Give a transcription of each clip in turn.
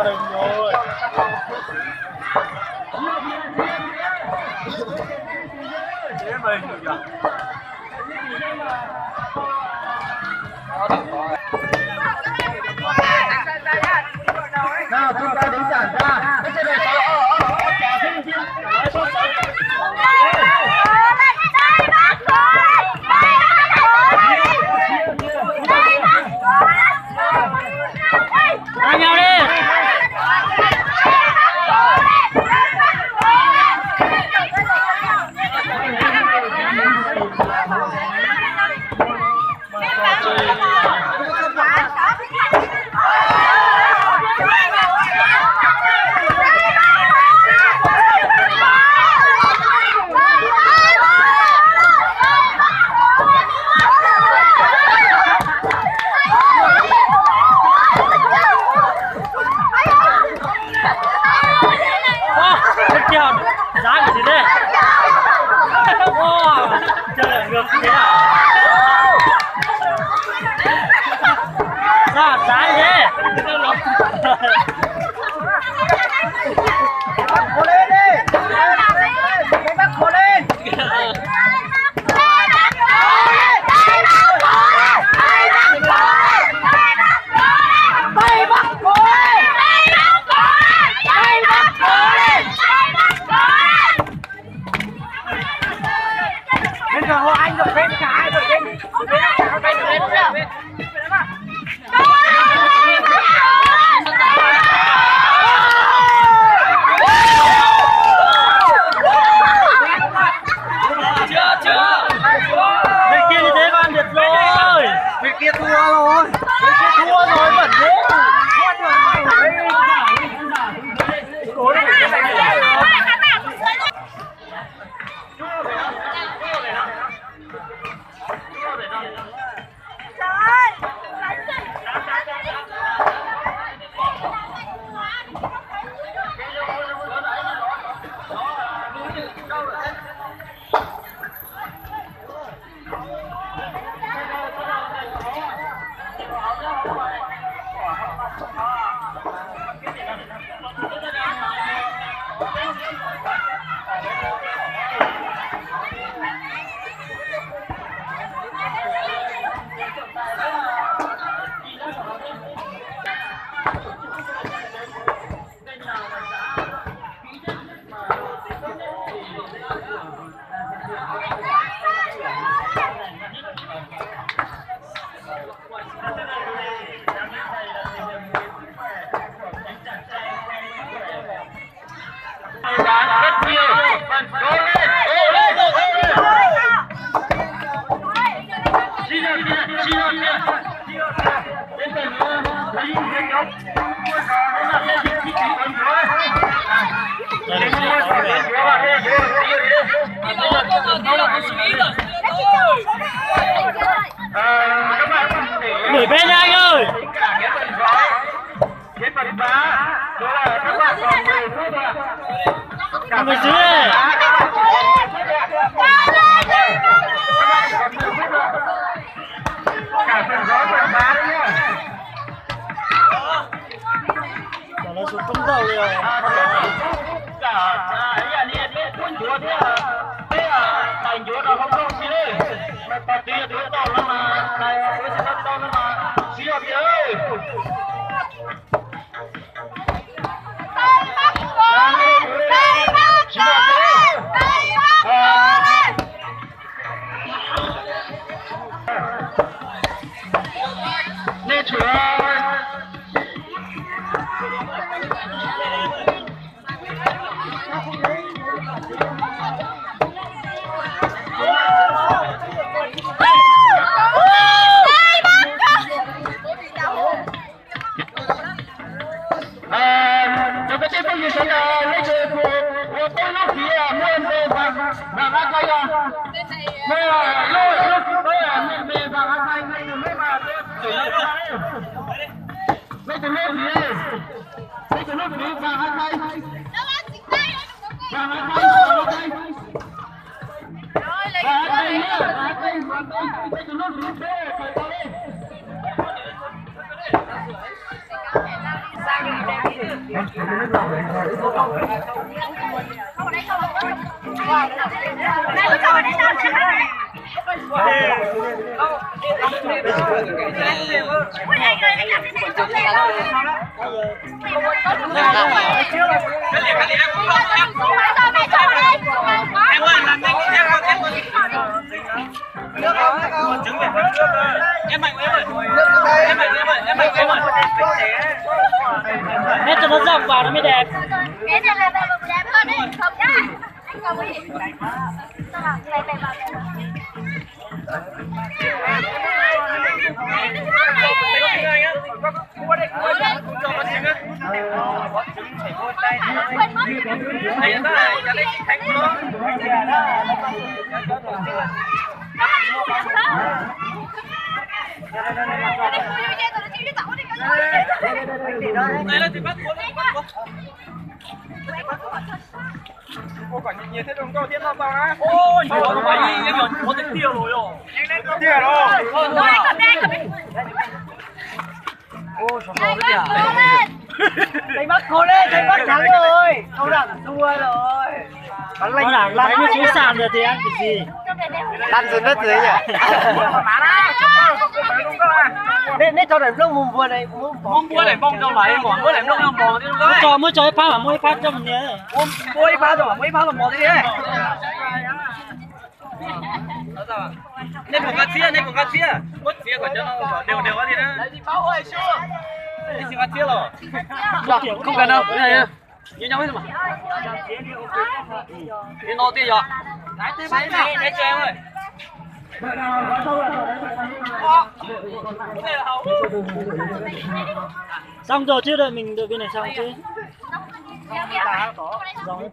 Đừng rồi. Thế mình kìa. Nào chúng ta đứng giản ra. Cái này Ai nhau đi. Giá cái gì đây? Wow, chơi ngược thế nào? Sao giá thế? bác cố lên đi. Cái bác cố lên. Bên giờ hộ anh được bên cả hai được bên Chưa. Bên kia như thế con được rồi. bên kia thua rồi. Bên kia thua rồi bẩn thế. Đuổi bên nha anh ơi. Cái phần giá đó là các bạn còn 10 phút thôi. Cả người dưới này. Cả phần gió phần giá đấy nhá. Nó xuống không dầu rồi. Cả ấy đi cuốn chúa thế thành chúa nó không gì đấy. Mà tao tia đứa to lắm mà này đứa sẽ to lắm mà. Xí hợp ơi. Nên chúa Hết cho nó rộng vào nó mới đẹp. Cái này là đẹp hơn đấy, không nhá. Anh cầm cái gì? Sao nào, này này vào đây. Ô quả nhiên thế đồng câu thiên lao vào á. Ôi, trời ơi, em còn có tiếng tiêu rồi rồi. Nhanh lên tiêu tiền rồi. Rồi, cầm đây, cầm đây. Ôi, trời Này, ơi, bắt cố lên. Thầy Bắc cố lên, thầy Bắc thắng rồi. Câu đẳng thua rồi. Bắn lạnh lạnh mới xuống sàn rồi thì ăn cái gì? Lăn xuống đất dưới nhỉ? Nên cho đàn lông mùng vừa này. Mong bữa để mong đâu lại mòn bữa để mong đâu mòn đi đâu. Mới cho phá mà mới phát cho mình nhé. Mỗi phá rồi, mỗi phá là một thế đấy. Nên một cái chia, mất chia còn cho nó đều đều đi đó. Đi xin chia rồi. Không cần đâu, cái này nhá. Như nhau hết mà. Đi nô tiền rồi. Đấy cho em ơi. Xong rồi chứ đợi mình đội bên này xong chứ. Xong hết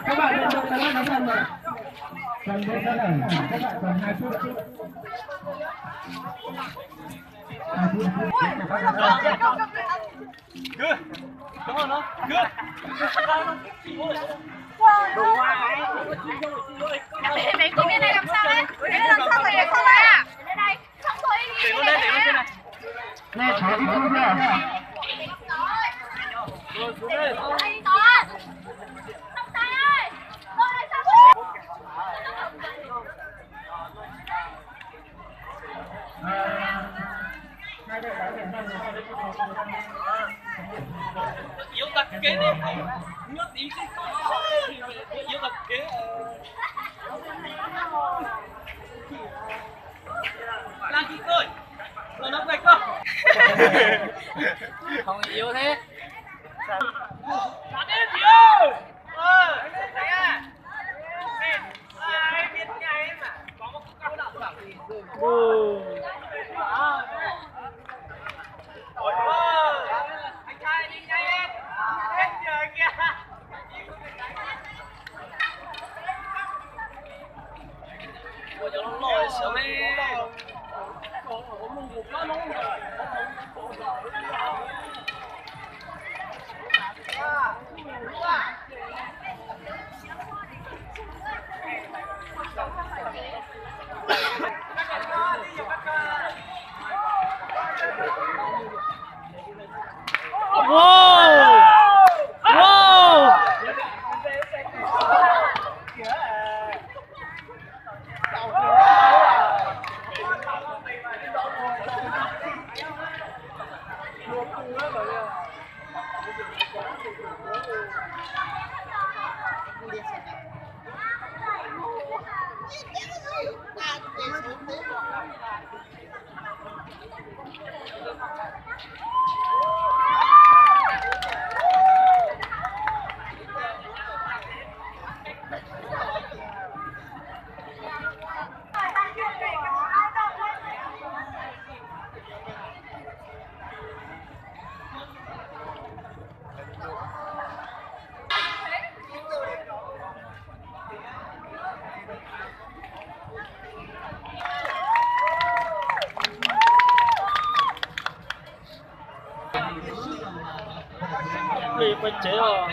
các bạn lên trong cái sân này. Sân với sân này, các bạn còn 2 phút. 2 phút. Đúng rồi nó. Mày cũng bên này làm sao đấy? Bên này làm sao rồi để không à? Bên này không thôi đi. Bên này. Này, thả đi không nha. Rồi xuống đây. Anh Toàn. Không tay ơi. Rồi đây sao? Yếu tập kế đi. Nước tí chứ. Yếu tập kế. Lan chị ơi. Rồi nó quay cơ. Không yếu thế. Trả đến chị ơi. Thấy à. Ai biết nhà em à. Có một câu đạo bảo gì. Anh trai đi nhanh lên. Hết giờ kìa. Ôi cho nó lòi sớm đi. Wow! Wow! lì phải chế à